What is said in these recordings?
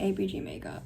ABG makeup.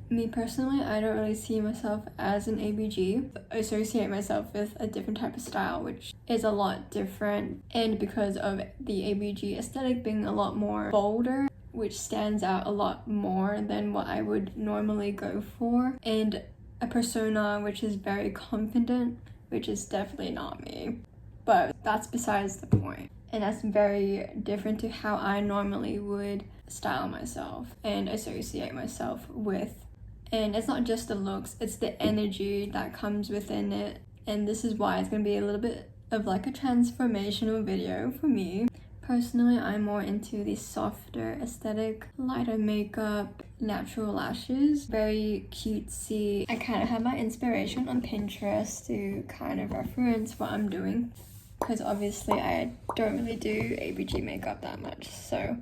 Me personally, I don't really see myself as an ABG. I associate myself with a different type of style, which is a lot different. And because of the ABG aesthetic being a lot more bolder, which stands out a lot more than what I would normally go for. And a persona which is very confident, which is definitely not me. But that's besides the point. And that's very different to how I normally would style myself and associate myself with. And it's not just the looks, it's the energy that comes within it. And this is why it's going to be a little bit of like a transformational video for me. Personally, I'm more into the softer aesthetic, lighter makeup, natural lashes, very cutesy. I kind of have my inspiration on Pinterest to kind of reference what I'm doing, because obviously I don't really do ABG makeup that much, so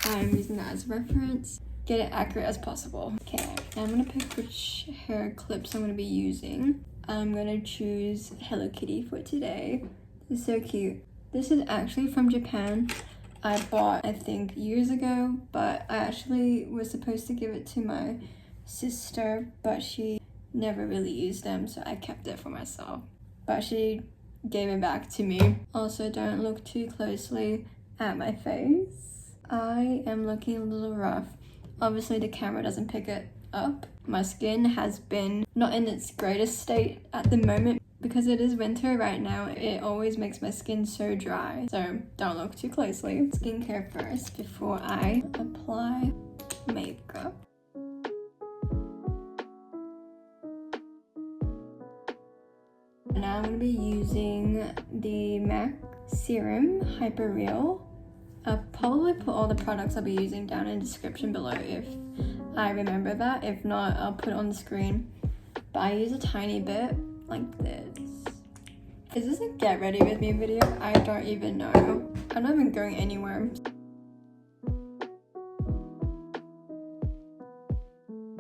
I'm using that as a reference. Get it accurate as possible. Okay, I'm gonna pick which hair clips I'm gonna be using. I'm gonna choose Hello Kitty for today. It's so cute. This is actually from Japan. I bought, I think, years ago, but I actually was supposed to give it to my sister, but she never really used them, so I kept it for myself. But she gave it back to me. Also, don't look too closely at my face. I am looking a little rough. Obviously, the camera doesn't pick it up. My skin has been not in its greatest state at the moment. Because it is winter right now, it always makes my skin so dry. So don't look too closely. Skincare first before I apply makeup. Now I'm going to be using the m.a.c Serum Hyper Real. I'll probably put all the products I'll be using down in the description below if I remember that. If not, I'll put it on the screen. But I use a tiny bit. Like this. Is this a get ready with me video? I don't even know. I'm not even going anywhere.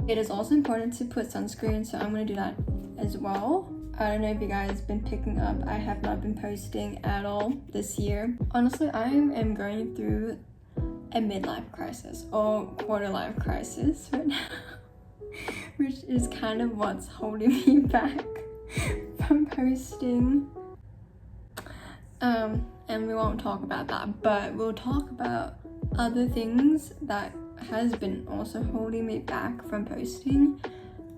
It is also important to put sunscreen, so I'm gonna do that as well. I don't know if you guys have been picking up, I have not been posting at all this year. Honestly, I am going through a midlife crisis or quarter life crisis right now, which is kind of what's holding me back from posting. And we won't talk about that, but we'll talk about other things that has been also holding me back from posting,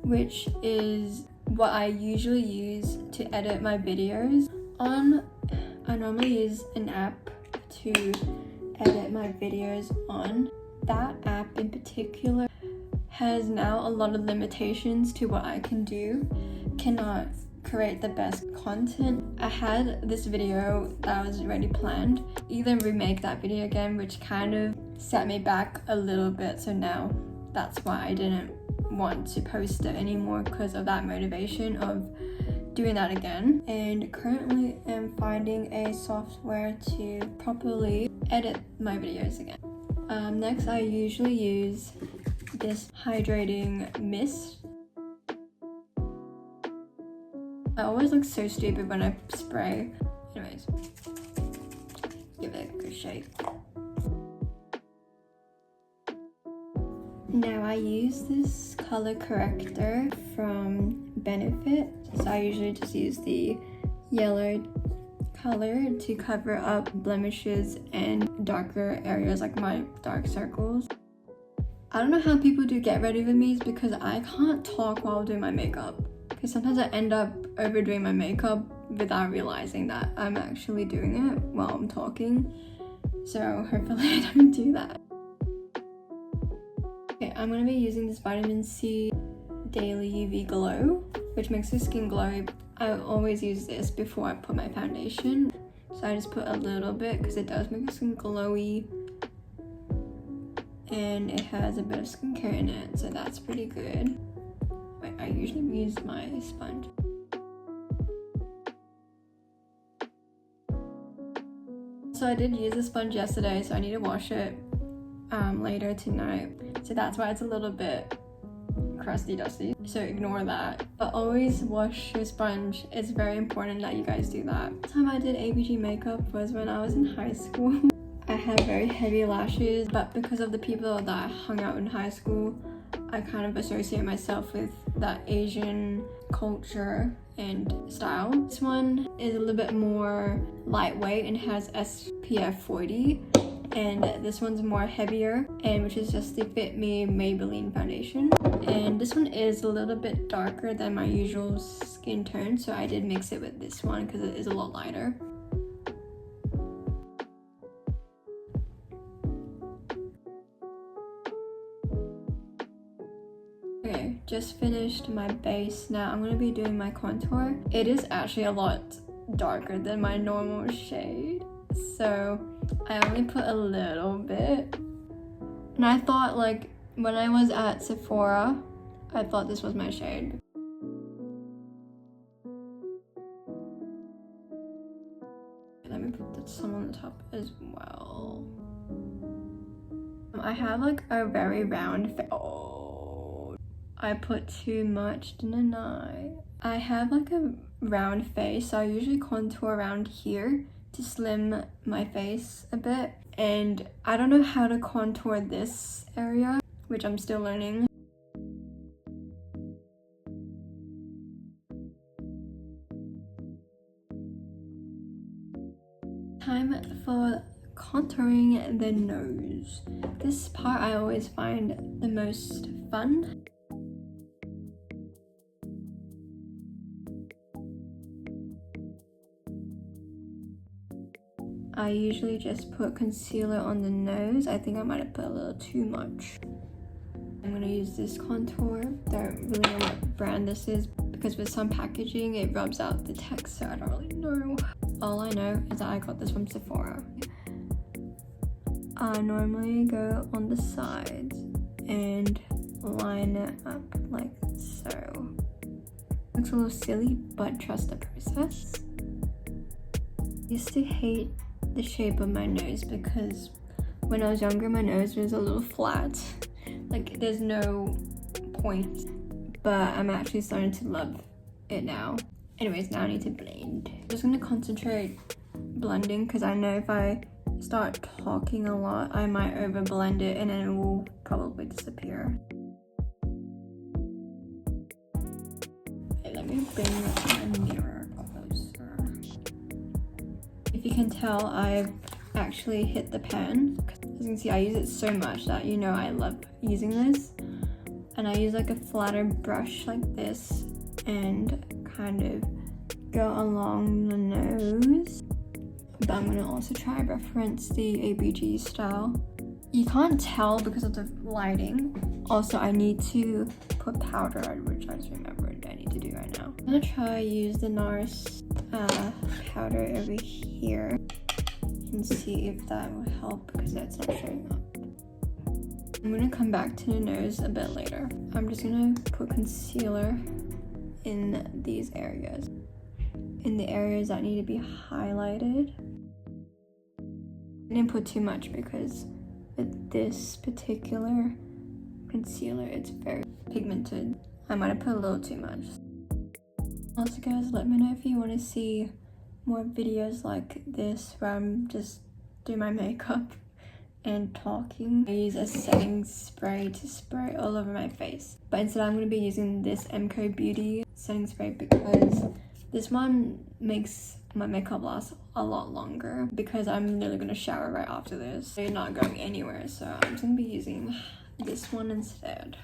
which is what I usually use to edit my videos on. I normally use an app to edit my videos on. That app in particular has now a lot of limitations to what I can do. Cannot create the best content. I had this video that was already planned, either remake that video again, which kind of set me back a little bit, so now that's why I didn't want to post it anymore, because of that motivation of doing that again. And currently I'm finding a software to properly edit my videos again. Next, I usually use this hydrating mist. I always look so stupid when I spray. Anyways, give it a good shake. Now I use this color corrector from Benefit. So I usually just use the yellow color to cover up blemishes and darker areas like my dark circles. I don't know how people do get ready with me because I can't talk while doing my makeup. Because sometimes I end up overdoing my makeup without realizing that I'm actually doing it while I'm talking. So hopefully I don't do that. Okay, I'm going to be using this vitamin C Daily UV Glow, which makes the skin glowy. I always use this before I put my foundation. So I just put a little bit because it does make the skin glowy. And it has a bit of skincare in it, so that's pretty good. Wait, I usually use my sponge. So I did use a sponge yesterday, so I need to wash it later tonight. So that's why it's a little bit crusty dusty, so ignore that. But always wash your sponge. It's very important that you guys do that. The time I did ABG makeup was when I was in high school. I have very heavy lashes, but because of the people that I hung out in high school, I kind of associate myself with that Asian culture and style. This one is a little bit more lightweight and has SPF 40, and this one's more heavier, and which is just the Fit Me Maybelline foundation. And this one is a little bit darker than my usual skin tone, so I did mix it with this one because it is a lot lighter. Okay, just finished my base. Now I'm going to be doing my contour. It is actually a lot darker than my normal shade, so I only put a little bit. And I thought, like, when I was at Sephora, I thought this was my shade. Let me put some on the top as well. I have like a very round face. Oh, I put too much, didn't I? I have like a round face, so I usually contour around here to slim my face a bit. And I don't know how to contour this area, which I'm still learning. Time for contouring the nose. This part I always find the most fun. I usually just put concealer on the nose. I think I might have put a little too much. I'm gonna use this contour. Don't really know what brand this is because with some packaging it rubs out the text, so I don't really know. All I know is that I got this from Sephora. I normally go on the sides and line it up like so. Looks a little silly, but trust the process. I used to hate the shape of my nose because when I was younger my nose was a little flat, like there's no point, but I'm actually starting to love it now. Anyways, now I need to blend. I'm just gonna concentrate blending because I know if I start talking a lot I might over blend it and then it will probably disappear. Okay, let me bring my mirror closer. If you can tell, I've actually hit the pan. As you can see, I use it so much that you know I love using this. And I use like a flatter brush like this and kind of go along the nose. But I'm gonna also try to reference the ABG style. You can't tell because of the lighting. Also, I need to put powder, which I just remembered I need to do right now. I'm gonna try use the NARS powder over here and see if that will help because that's not showing up. I'm gonna come back to the nose a bit later. I'm just gonna put concealer in these areas. In the areas that need to be highlighted. I didn't put too much because with this particular concealer it's very pigmented. I might have put a little too much. Also guys, let me know if you want to see more videos like this where I'm just doing my makeup and talking. I use a setting spray to spray all over my face, but instead I'm going to be using this mcobeauty setting spray because this one makes my makeup last a lot longer because I'm literally going to shower right after this. They're not going anywhere, so I'm just going to be using this one instead.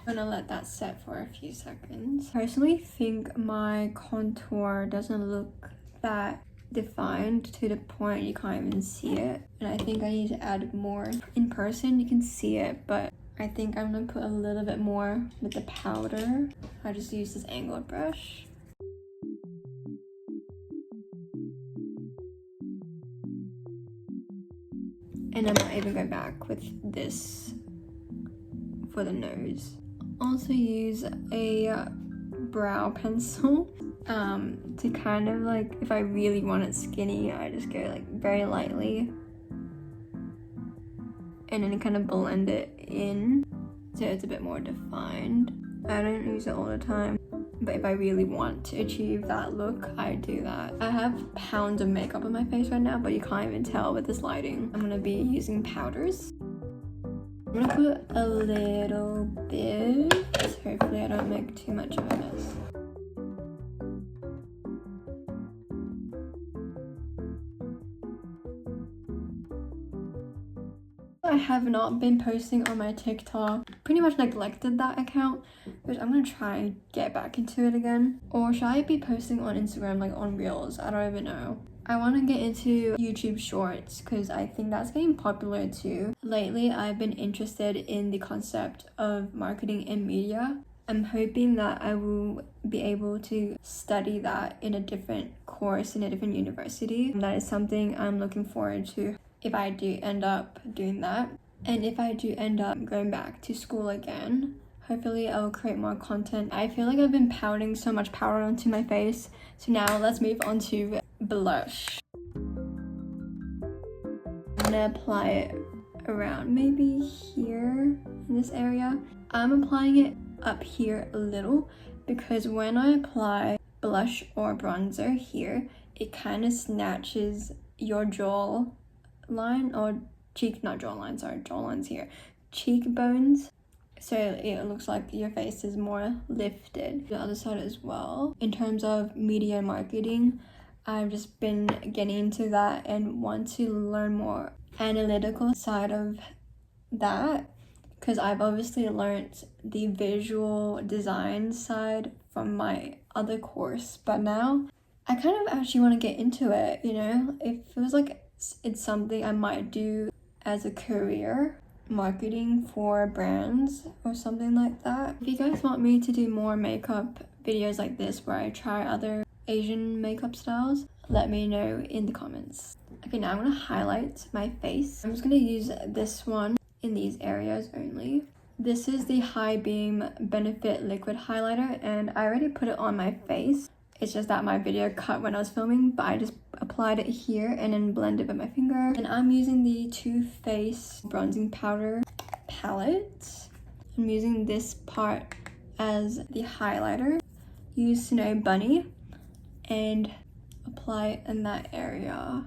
I'm gonna let that set for a few seconds. I personally think my contour doesn't look that defined to the point you can't even see it, and I think I need to add more. In person you can see it, but I think I'm gonna put a little bit more with the powder. I just use this angled brush. And I might even go back with this for the nose. Also use a brow pencil to kind of like, if I really want it skinny, I just go like very lightly and then kind of blend it in so it's a bit more defined. I don't use it all the time, but if I really want to achieve that look, I do that. I have pounds of makeup on my face right now, but you can't even tell with this lighting. I'm gonna be using powders. I'm gonna put a little bit, hopefully I don't make too much of a mess. I have not been posting on my TikTok. Pretty much neglected that account, which I'm gonna try and get back into it again. Or should I be posting on Instagram, like on Reels? I don't even know. I want to get into YouTube Shorts because I think that's getting popular too. Lately, I've been interested in the concept of marketing and media. I'm hoping that I will be able to study that in a different course in a different university. That is something I'm looking forward to if I do end up doing that. And if I do end up going back to school again, hopefully I'll create more content. I feel like I've been pouting so much powder onto my face. So now let's move on to blush. I'm gonna apply it around maybe here in this area. I'm applying it up here a little because when I apply blush or bronzer here, it kind of snatches your jaw line or cheek, not jawline, sorry, jawline's here, cheekbones, so it looks like your face is more lifted. The other side as well. In terms of media marketing, I've just been getting into that and want to learn more analytical side of that because I've obviously learned the visual design side from my other course, but now I kind of actually want to get into it, you know? It feels like it's something I might do as a career, marketing for brands or something like that. If you guys want me to do more makeup videos like this where I try other Asian makeup styles, let me know in the comments. Okay, now I'm gonna highlight my face. I'm just gonna use this one in these areas only. This is the High Beam Benefit Liquid Highlighter and I already put it on my face. It's just that my video cut when I was filming, but I just applied it here and then blended with my finger. And I'm using the Too Faced Bronzing Powder palette. I'm using this part as the highlighter. Use Snow Bunny and apply it in that area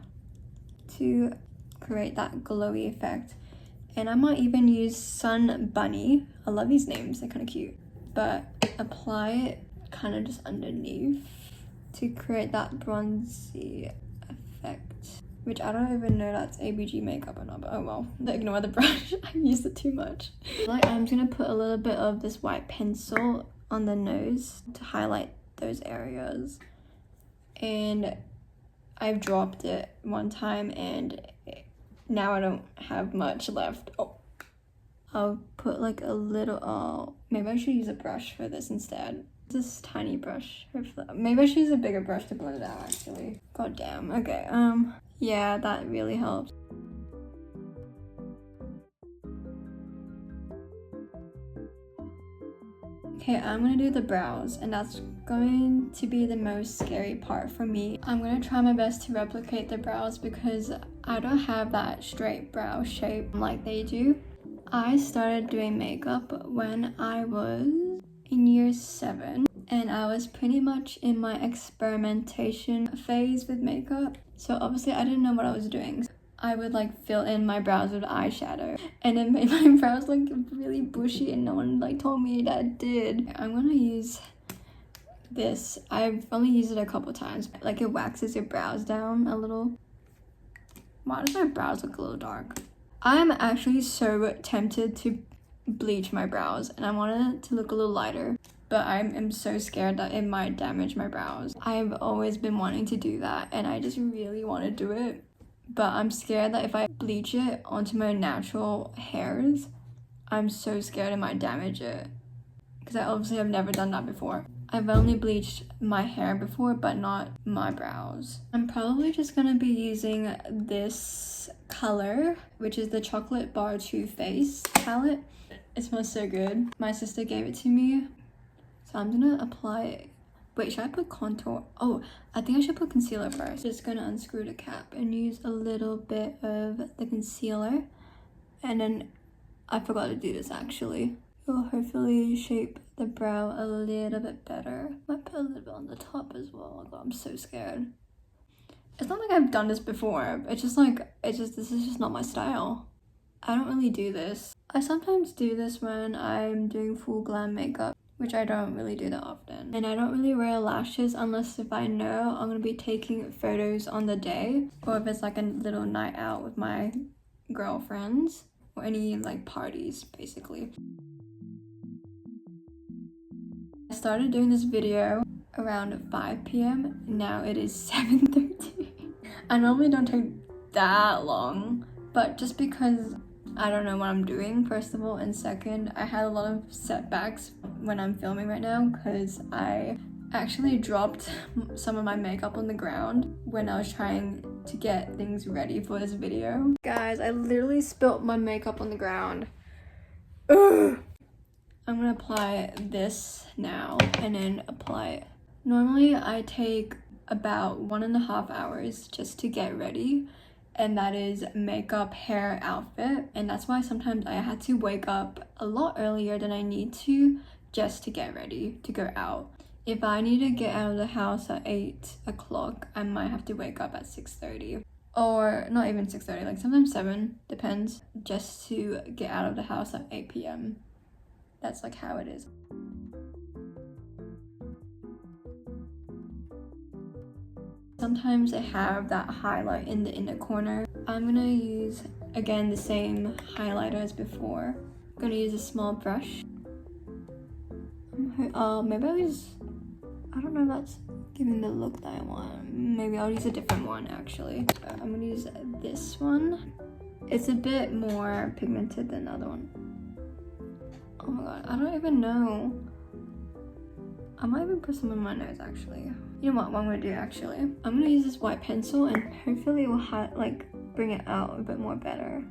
to create that glowy effect. And I might even use Sun Bunny. I love these names, they're kind of cute. But apply it kind of just underneath to create that bronzy effect, which I don't even know that's ABG makeup or not, but oh well. Ignore the brush, I used it too much. Like, I'm just gonna put a little bit of this white pencil on the nose to highlight those areas. And I've dropped it one time and now I don't have much left. Oh, I'll put like a little, oh, maybe I should use a brush for this instead. This tiny brush, maybe I should use a bigger brush to blend it out actually. God damn, okay, yeah, that really helps. Okay, I'm gonna do the brows and that's going to be the most scary part for me. I'm gonna try my best to replicate the brows because I don't have that straight brow shape like they do. I started doing makeup when I was in year 7 and I was pretty much in my experimentation phase with makeup, so obviously I didn't know what I was doing. I would like fill in my brows with eyeshadow and it made my brows like really bushy and no one like told me that it did. I'm gonna use this. I've only used it a couple times. Like, it waxes your brows down a little. Why does my brows look a little dark? I'm actually so tempted to bleach my brows and I want it to look a little lighter, but I am so scared that it might damage my brows. I've always been wanting to do that and I just really want to do it, but I'm scared that if I bleach it onto my natural hairs, I'm so scared it might damage it because I obviously have never done that before. I've only bleached my hair before, but not my brows. I'm probably just gonna be using this color, which is the Chocolate Bar Too Faced palette. It smells so good. My sister gave it to me. So I'm gonna apply it. Wait, should I put contour? Oh, I think I should put concealer first. Just gonna unscrew the cap and use a little bit of the concealer. And then I forgot to do this actually. It will hopefully shape the brow a little bit better. Might put a little bit on the top as well. Oh God, I'm so scared. It's not like I've done this before. It's just like, this is just not my style. I don't really do this. I sometimes do this when I'm doing full glam makeup, which I don't really do that often. And I don't really wear lashes unless if I know I'm gonna be taking photos on the day, or if it's like a little night out with my girlfriends, or any like parties, basically. I started doing this video around 5 p.m. Now it is 7:30. I normally don't take that long, but just because I don't know what I'm doing, first of all, and second, I had a lot of setbacks when I'm filming right now because I actually dropped some of my makeup on the ground when I was trying to get things ready for this video. Guys, I literally spilt my makeup on the ground. Ugh. I'm gonna apply this now and then apply it. Normally I take about 1.5 hours just to get ready, and that is makeup, hair, outfit, and that's why sometimes I had to wake up a lot earlier than I need to just to get ready to go out. If I need to get out of the house at 8 o'clock, I might have to wake up at 6:30, or not even 6:30, like sometimes 7, depends, just to get out of the house at 8 p.m. That's like how it is. Sometimes I have that highlight in the inner corner. I'm gonna use, again, the same highlighter as before. I'm gonna use a small brush. Maybe I'll use, I don't know if that's giving the look that I want. Maybe I'll use a different one actually. So I'm gonna use this one. It's a bit more pigmented than the other one. Oh my God, I don't even know. I might even put some on my nose actually. You know what I'm gonna do actually? I'm gonna use this white pencil and hopefully it will like bring it out a bit more better.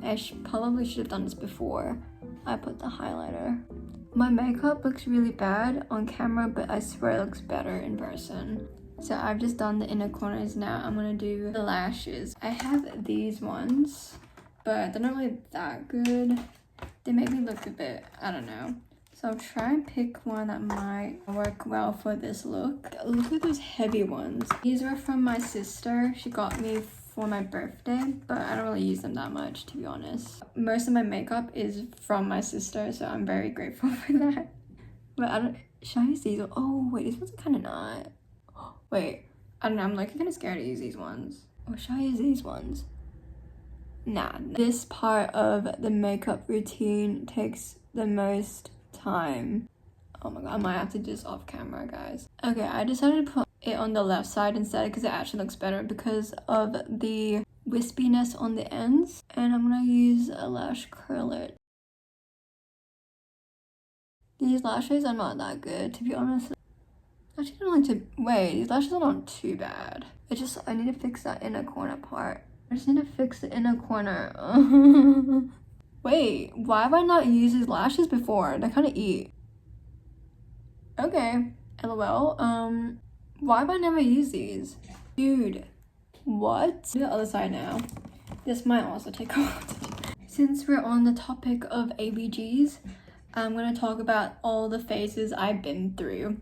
I probably should have done this before I put the highlighter. My makeup looks really bad on camera, but I swear it looks better in person. So I've just done the inner corners. Now I'm gonna do the lashes. I have these ones, but they're not really that good. They make me look a bit, I don't know. So I'll try and pick one that might work well for this look. Look at those heavy ones. These were from my sister. She got me for my birthday, but I don't really use them that much, to be honest. Most of my makeup is from my sister, so I'm very grateful for that. But should I use these? Oh wait, these ones are kind of not. Wait, I don't know, I'm like kind of scared to use these ones. Or should I use these ones? Nah. This part of the makeup routine takes the most time. Oh my God, I might have to do this off camera, guys. Okay, I decided to put it on the left side instead because it actually looks better because of the wispiness on the ends. And I'm gonna use a lash curler. These lashes are not that good, to be honest. Actually, I don't like to, wait, these lashes are not too bad. It's just, I need to fix that inner corner part. I just need to fix the inner corner. Wait, why have I not used these lashes before? They kind of eat. Okay, lol. Why have I never used these? Dude, what? Do the other side now. This might also take a while to do. Since we're on the topic of ABGs, I'm gonna talk about all the phases I've been through.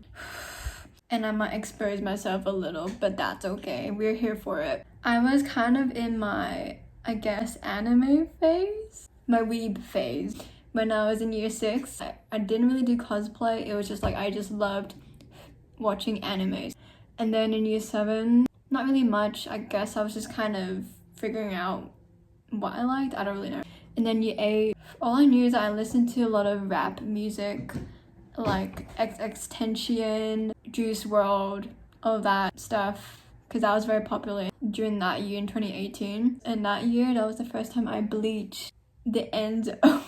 And I might expose myself a little, but that's okay. We're here for it. I was kind of in my, I guess, anime phase. My weeb phase. When I was in year 6, I didn't really do cosplay. It was just like, I just loved watching animes. And then in year 7, not really much. I guess I was just kind of figuring out what I liked. I don't really know. And then year 8, all I knew is that I listened to a lot of rap music, like XXXTentacion, Juice WRLD, all that stuff, because that was very popular during that year in 2018. And that year, that was the first time I bleached the ends of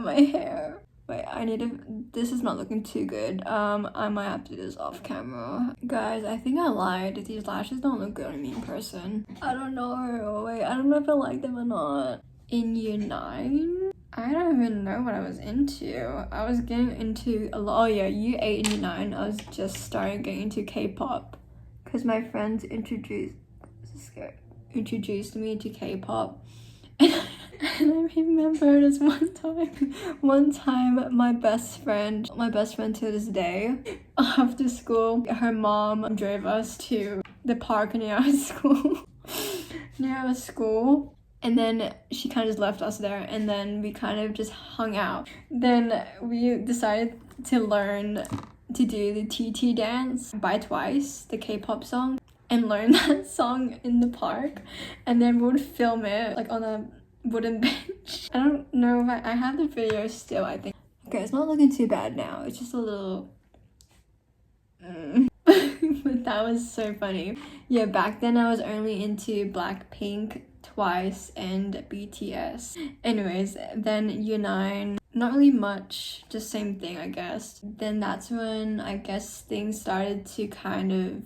my hair. Wait, I need to, this is not looking too good. I might have to do this off camera. Guys, I think I lied. These lashes don't look good on me in person. I don't know. Wait, I don't know if I like them or not. In year 9, I don't even know what I was into. I was getting into a lot. Oh yeah, year 8 and year 9, I was just starting getting into K-pop because my friends introduced me to K-pop. And I remember this one time my best friend to this day, after school, her mom drove us to the park near our school. And then she kind of just left us there, and then we kind of just hung out. Then we decided to learn to do the TT dance by Twice, the K-pop song, and learn that song in the park. And then we would film it like on a wooden bench. I don't know if I have the video still, I think. Okay, it's not looking too bad now. It's just a little... But that was so funny. Yeah, back then I was only into Blackpink, Twice, and BTS. Anyways, then year 9, not really much, just same thing, I guess. Then that's when I guess things started to kind of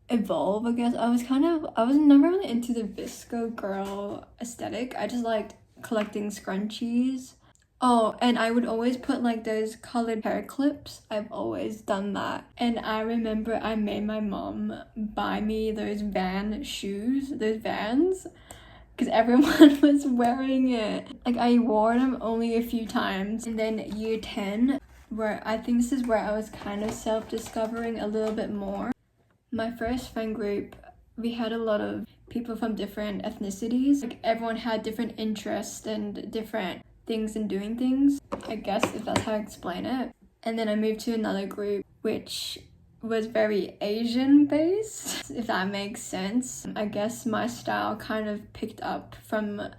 evolve, I guess. I was never really into the visco girl aesthetic. I just liked collecting scrunchies. Oh, and I would always put like those colored hair clips. I've always done that. And I remember I made my mom buy me those Van shoes, those Vans, because everyone was wearing it. Like, I wore them only a few times. And then year 10, where I think this is where I was kind of self-discovering a little bit more. My first friend group, we had a lot of people from different ethnicities. Like, everyone had different interests and different things in doing things, I guess, if that's how I explain it. And then I moved to another group which was very Asian based, if that makes sense. I guess my style kind of picked up from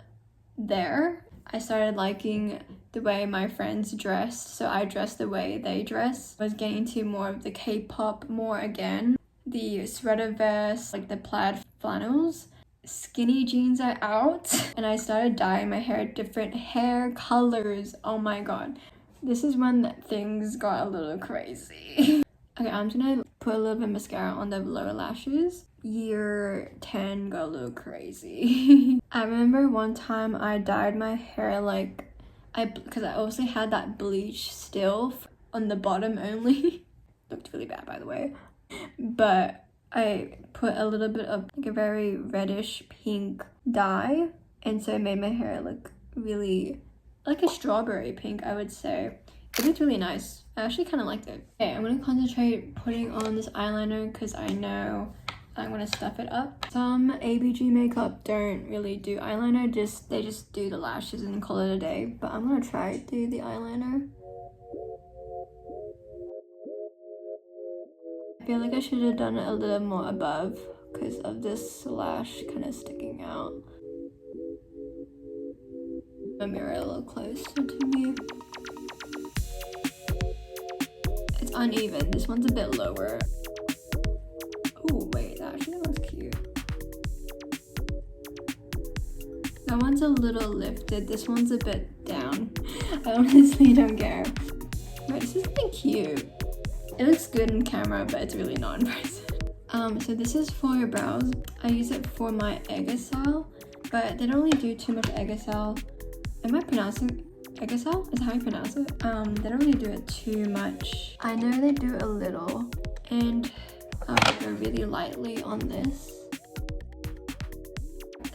there. I started liking the way my friends dressed, so I dressed the way they dress. I was getting into more of the K-pop more again. The sweater vest, like the plaid flannels. Skinny jeans are out, and I started dyeing my hair different hair colors. Oh my god, this is when things got a little crazy. Okay, I'm gonna put a little bit of mascara on the lower lashes. Year 10 got a little crazy. I remember one time I dyed my hair like because I also had that bleach still on the bottom only. Looked really bad, by the way, but I put a little bit of like a very reddish pink dye, and so it made my hair look really like a strawberry pink, I would say. It looked really nice. I actually kind of liked it. Okay, I'm gonna concentrate putting on this eyeliner because I know I'm gonna stuff it up. Some ABG makeup don't really do eyeliner, they just do the lashes and call it a day. But I'm gonna try to do the eyeliner. I feel like I should have done it a little more above because of this lash kind of sticking out. My mirror a little closer to me. It's uneven. This one's a bit lower. Oh wait, that looks cute. That one's a little lifted. This one's a bit down. I honestly don't care. Wait, this is really cute. It looks good in camera, but it's really not in person. So this is for your brows. I use it for my Eggesal, but they don't really do too much Eggesal. Am I pronouncing Eggesal? Is that how you pronounce it? They don't really do it too much. I know they do a little, and I'll go really lightly on this.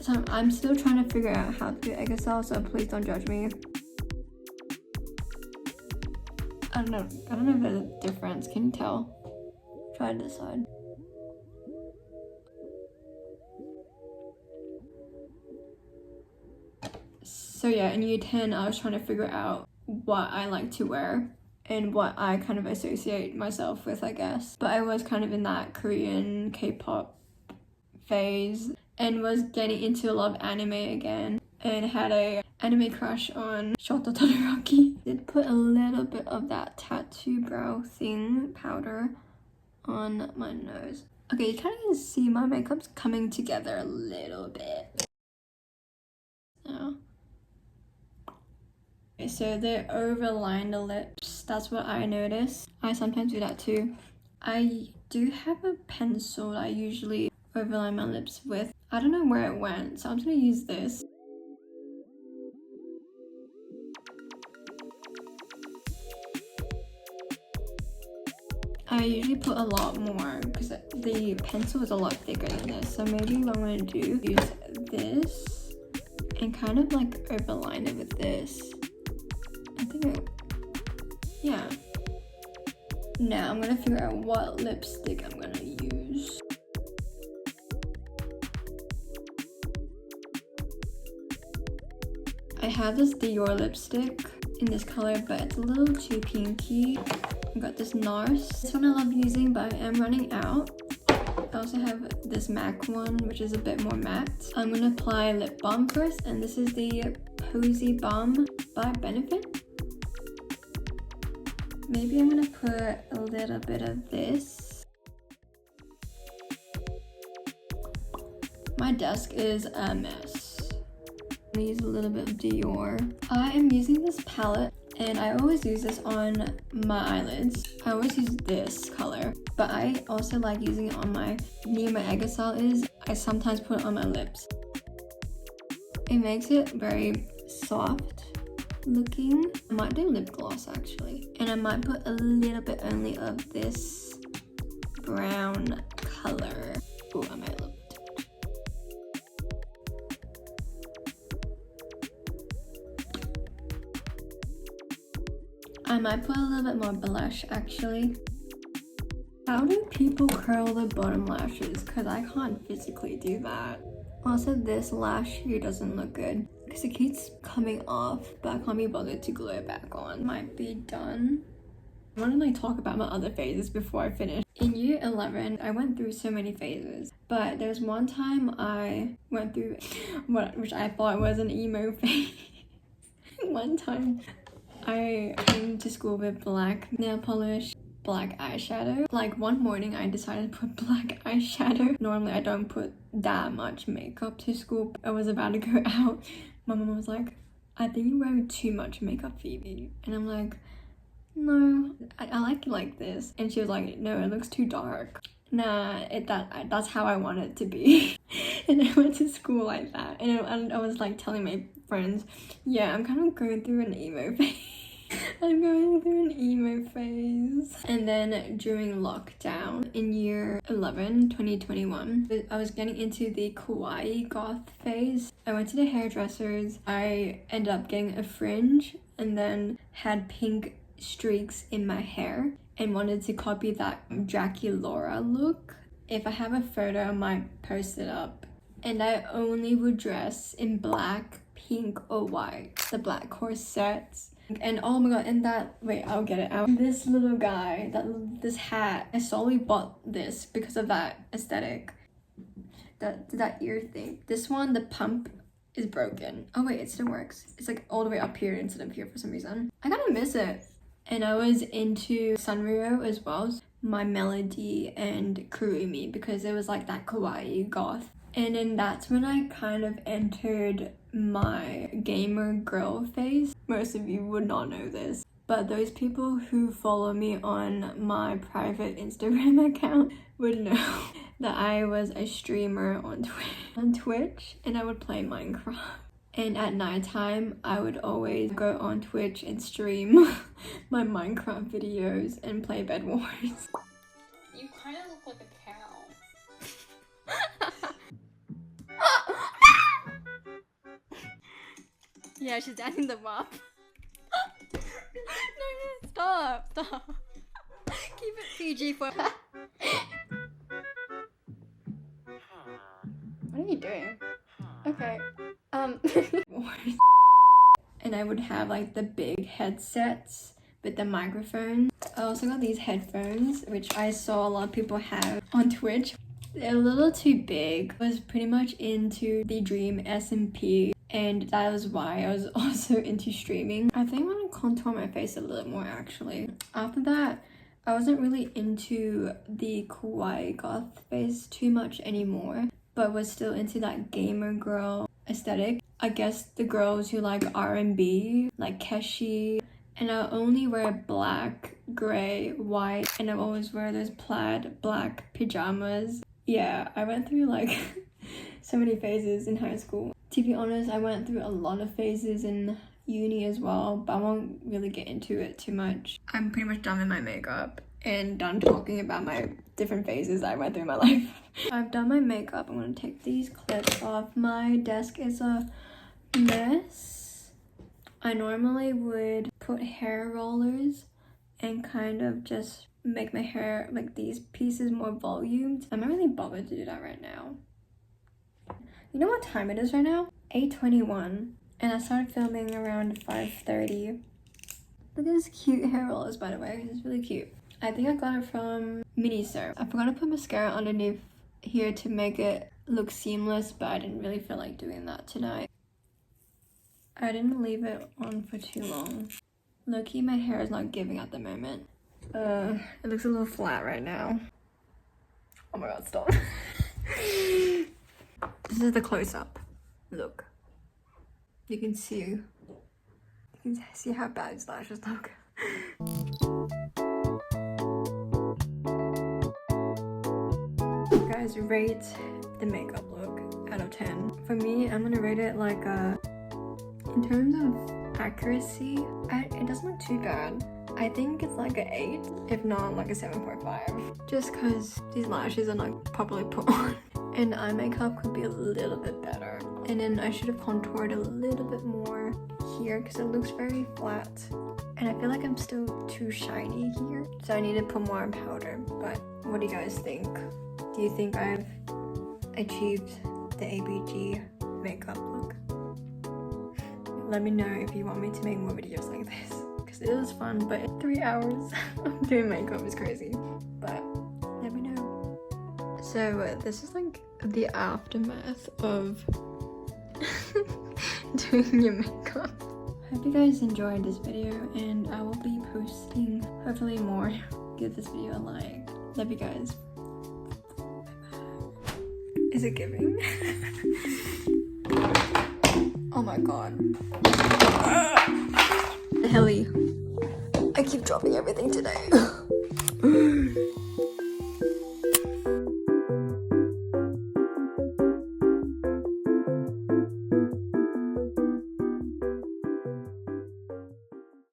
So I'm still trying to figure out how to do Eggesal, so please don't judge me. I don't know if there's a difference. Can you tell? Try to decide. So yeah, in year 10, I was trying to figure out what I like to wear and what I kind of associate myself with, I guess. But I was kind of in that Korean K-pop phase and was getting into a lot of anime again, and had a anime crush on Shoto Todoroki. Did put a little bit of that tattoo brow thing powder on my nose. Okay, you kind of can see my makeup's coming together a little bit. Now. Okay, so they overline the lips. That's what I notice. I sometimes do that too. I do have a pencil I usually overline my lips with. I don't know where it went, so I'm just gonna use this. I usually put a lot more because the pencil is a lot thicker than this. So maybe what I'm going to do is use this and kind of like overline it with this. I think yeah. Now I'm gonna figure out what lipstick I'm gonna use. I have this Dior lipstick in this color, but it's a little too pinky. I got this NARS. This one I love using, but I am running out. I also have this MAC one, which is a bit more matte. I'm gonna apply lip balm first, and this is the Posy Balm by Benefit. Maybe I'm gonna put a little bit of this. My desk is a mess. I'm gonna use a little bit of Dior. I am using this palette, and I always use this on my eyelids. I always use this color, but I also like using it on near my egoscule is. I sometimes put it on my lips. It makes it very soft looking. I might do lip gloss actually, and I might put a little bit only of this brown color. Oh, I might look. I might put a little bit more blush actually. How do people curl their bottom lashes? Because I can't physically do that. Also, this lash here doesn't look good because it keeps coming off, but I can't be bothered to glue it back on. Might be done. I want to like talk about my other phases before I finish. In year 11, I went through so many phases, but there's one time I went through which I thought was an emo phase. One time I came to school with black nail polish, black eyeshadow. Like one morning I decided to put black eyeshadow. Normally I don't put that much makeup to school. I was about to go out. My mom was like, I think you're wearing too much makeup, Phoebe. And I'm like, no, I like it like this. And she was like, no, it looks too dark. Nah, that's how I want it to be. And I went to school like that. And I was like telling my friends, yeah, I'm kind of going through an emo phase. I'm going through an emo phase. And then during lockdown in year 11, 2021, I was getting into the kawaii goth phase. I went to the hairdressers. I ended up getting a fringe and then had pink streaks in my hair and wanted to copy that Jackie Laura look. If I have a photo, I might post it up. And I only would dress in black, pink, or white. The black corsets. And oh my god, and that, wait, I'll get it out. This little guy, this hat, I solely bought this because of that aesthetic. That ear thing. This one, the pump is broken. Oh wait, it still works. It's like all the way up here instead of here for some reason. I kind of miss it. And I was into Sanrio as well. My Melody and Kurumi, because it was like that kawaii goth. And then that's when I kind of entered my gamer girl phase. Most of you would not know this, but those people who follow me on my private Instagram account would know that I was a streamer on Twitch, and I would play Minecraft. And at nighttime, I would always go on Twitch and stream my Minecraft videos and play Bed Wars. You kind of look like a cow. Yeah, she's dancing the WAP. No, stop. Keep it PG for. What are you doing? Okay. And I would have like the big headsets with the microphone. I also got these headphones, which I saw a lot of people have on Twitch. They're a little too big. I was pretty much into the Dream SMP, and that was why I was also into streaming. I think I'm gonna contour my face a little more actually. After that, I wasn't really into the kawaii goth phase too much anymore, but was still into that gamer girl aesthetic. I guess the girls who like R&B, like Keshi, and I only wear black, gray, white, and I always wear those plaid black pajamas. Yeah, I went through like so many phases in high school. To be honest, I went through a lot of phases in uni as well, but I won't really get into it too much. I'm pretty much done with my makeup and done talking about my different phases I went through in my life. I've done my makeup. I'm gonna take these clips off. My desk is a mess. I normally would put hair rollers and kind of just make my hair, like these pieces, more volumed. I'm not really bothered to do that right now. You know what time it is right now? 8:21, and I started filming around 5:30. Look at this cute hair rollers, by the way. It's really cute. I think I got it from m.a.c. I forgot to put mascara underneath here to make it look seamless, but I didn't really feel like doing that tonight. I didn't leave it on for too long. Low-key, my hair is not giving at the moment. It looks a little flat right now. Oh my god, stop. This is the close-up. Look. You can see how bad his lashes look. Guys, rate the makeup look out of 10. For me, I'm gonna rate it like a... In terms of accuracy, it doesn't look too bad. I think it's like an 8, if not like a 7.5. Just because these lashes are not properly put on. And eye makeup could be a little bit better. And then I should have contoured a little bit more here because it looks very flat. And I feel like I'm still too shiny here. So I need to put more powder. But what do you guys think? Do you think I've achieved the ABG makeup look? Let me know if you want me to make more videos like this. Because it was fun, but 3 hours of doing makeup is crazy. But let me know. So this is like the aftermath of doing your makeup. Hope you guys enjoyed this video, and I will be posting hopefully more. Give this video a like. Love you guys. Is it giving? Oh my god. Helly. I keep dropping everything today.